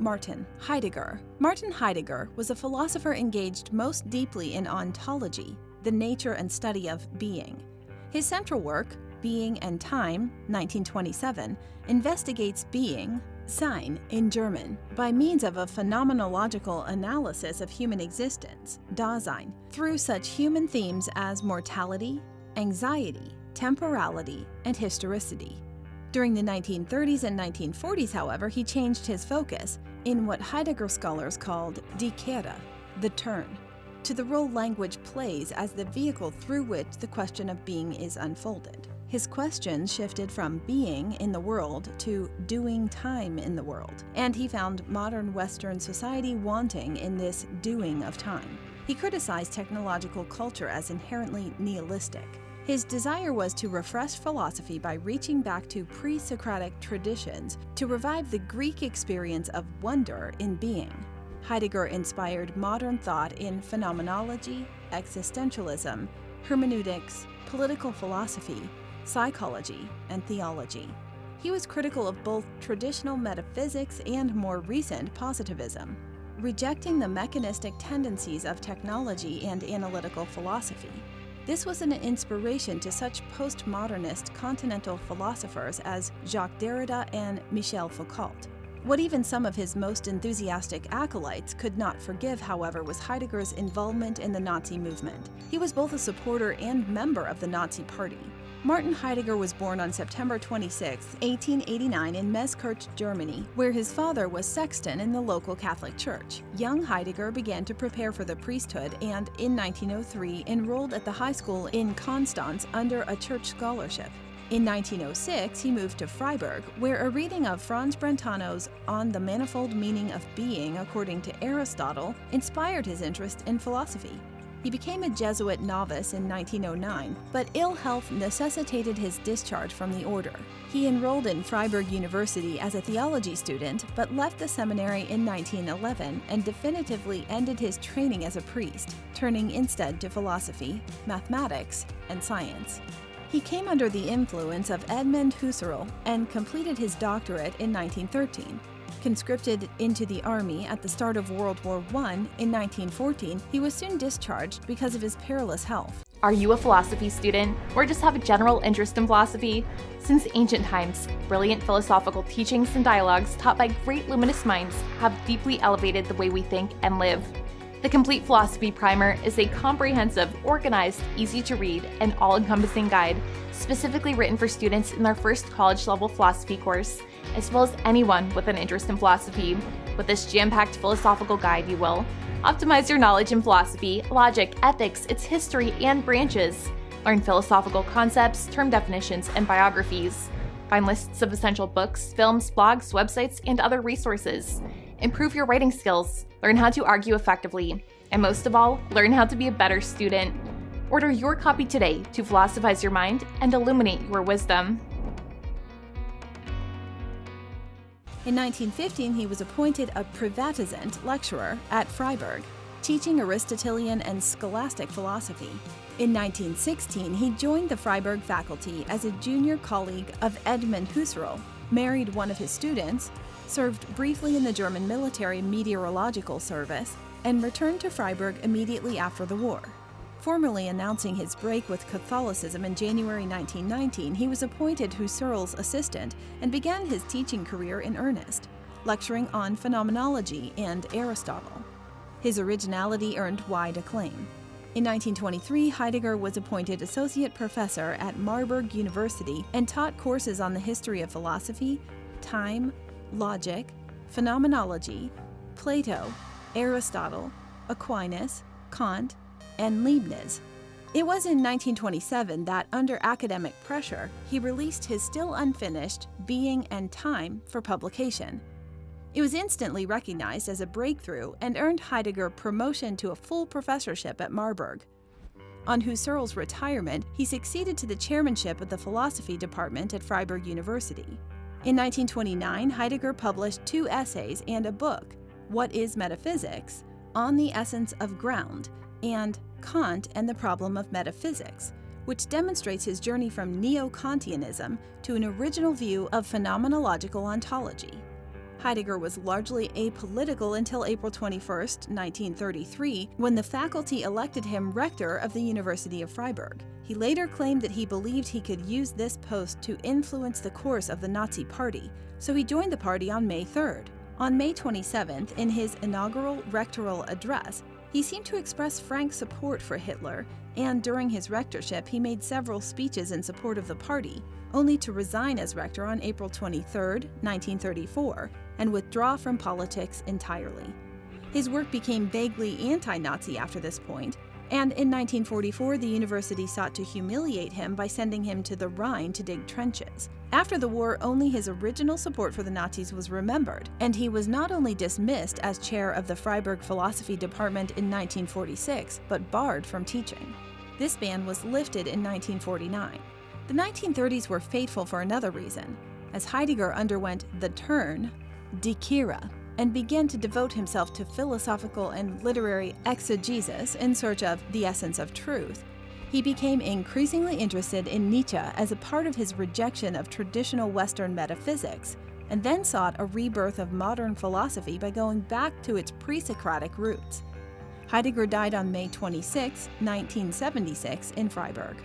Martin Heidegger. Martin Heidegger was a philosopher engaged most deeply in ontology, the nature and study of being. His central work, Being and Time, 1927, investigates being, Sein in German, by means of a phenomenological analysis of human existence, Dasein, through such human themes as mortality, anxiety, temporality, and historicity. During the 1930s and 1940s, however, he changed his focus in what Heidegger scholars called die Kehre, the turn, to the role language plays as the vehicle through which the question of being is unfolded. His questions shifted from being in the world to doing time in the world, and he found modern Western society wanting in this doing of time. He criticized technological culture as inherently nihilistic. His desire was to refresh philosophy by reaching back to Pre-Socratic traditions to revive the Greek experience of wonder in being. Heidegger inspired modern thought in phenomenology, existentialism, hermeneutics, political philosophy, psychology, and theology. He was critical of both traditional metaphysics and more recent positivism, rejecting the mechanistic tendencies of technology and analytical philosophy. This was an inspiration to such postmodernist continental philosophers as Jacques Derrida and Michel Foucault. What even some of his most enthusiastic acolytes could not forgive, however, was Heidegger's involvement in the Nazi movement. He was both a supporter and member of the Nazi Party. Martin Heidegger was born on September 26, 1889 in Meßkirch, Germany, where his father was sexton in the local Catholic Church. Young Heidegger began to prepare for the priesthood and, in 1903, enrolled at the high school in Konstanz under a church scholarship. In 1906, he moved to Freiburg, where a reading of Franz Brentano's On the Manifold Meaning of Being according to Aristotle inspired his interest in philosophy. He became a Jesuit novice in 1909, but ill health necessitated his discharge from the order. He enrolled in Freiburg University as a theology student, but left the seminary in 1911 and definitively ended his training as a priest, turning instead to philosophy, mathematics, and science. He came under the influence of Edmund Husserl and completed his doctorate in 1913. Conscripted into the army at the start of World War I in 1914, he was soon discharged because of his perilous health. Are you a philosophy student or just have a general interest in philosophy? Since ancient times, brilliant philosophical teachings and dialogues taught by great luminous minds have deeply elevated the way we think and live. The Complete Philosophy Primer is a comprehensive, organized, easy-to-read, and all-encompassing guide specifically written for students in their first college-level philosophy course, as well as anyone with an interest in philosophy. With this jam-packed philosophical guide, you will optimize your knowledge in philosophy, logic, ethics, its history, and branches. Learn philosophical concepts, term definitions, and biographies. Find lists of essential books, films, blogs, websites, and other resources. Improve your writing skills. Learn how to argue effectively. And most of all, learn how to be a better student. Order your copy today to philosophize your mind and illuminate your wisdom. In 1915, he was appointed a privatisant lecturer at Freiburg, teaching Aristotelian and scholastic philosophy. In 1916, he joined the Freiburg faculty as a junior colleague of Edmund Husserl, married one of his students, served briefly in the German military meteorological service, and returned to Freiburg immediately after the war. Formally announcing his break with Catholicism in January 1919, he was appointed Husserl's assistant and began his teaching career in earnest, lecturing on phenomenology and Aristotle. His originality earned wide acclaim. In 1923, Heidegger was appointed associate professor at Marburg University and taught courses on the history of philosophy, time, logic, phenomenology, Plato, Aristotle, Aquinas, Kant, and Leibniz. It was in 1927 that, under academic pressure, he released his still unfinished Being and Time for publication. It was instantly recognized as a breakthrough and earned Heidegger promotion to a full professorship at Marburg. On Husserl's retirement, he succeeded to the chairmanship of the philosophy department at Freiburg University. In 1929, Heidegger published 2 essays and a book, What is Metaphysics?, On the Essence of Ground, and Kant and the Problem of Metaphysics, which demonstrates his journey from Neo-Kantianism to an original view of phenomenological ontology. Heidegger was largely apolitical until April 21, 1933, when the faculty elected him rector of the University of Freiburg. He later claimed that he believed he could use this post to influence the course of the Nazi Party, so he joined the party on May 3rd. On May 27th, in his inaugural rectoral address, he seemed to express frank support for Hitler, and during his rectorship he made several speeches in support of the party, only to resign as rector on April 23, 1934, and withdraw from politics entirely. His work became vaguely anti-Nazi after this point, and in 1944 the university sought to humiliate him by sending him to the Rhine to dig trenches. After the war, only his original support for the Nazis was remembered, and he was not only dismissed as chair of the Freiburg Philosophy Department in 1946, but barred from teaching. This ban was lifted in 1949. The 1930s were fateful for another reason, as Heidegger underwent the turn, die Kehre, and began to devote himself to philosophical and literary exegesis in search of the essence of truth. He became increasingly interested in Nietzsche as a part of his rejection of traditional Western metaphysics, and then sought a rebirth of modern philosophy by going back to its Pre-Socratic roots. Heidegger died on May 26, 1976, in Freiburg.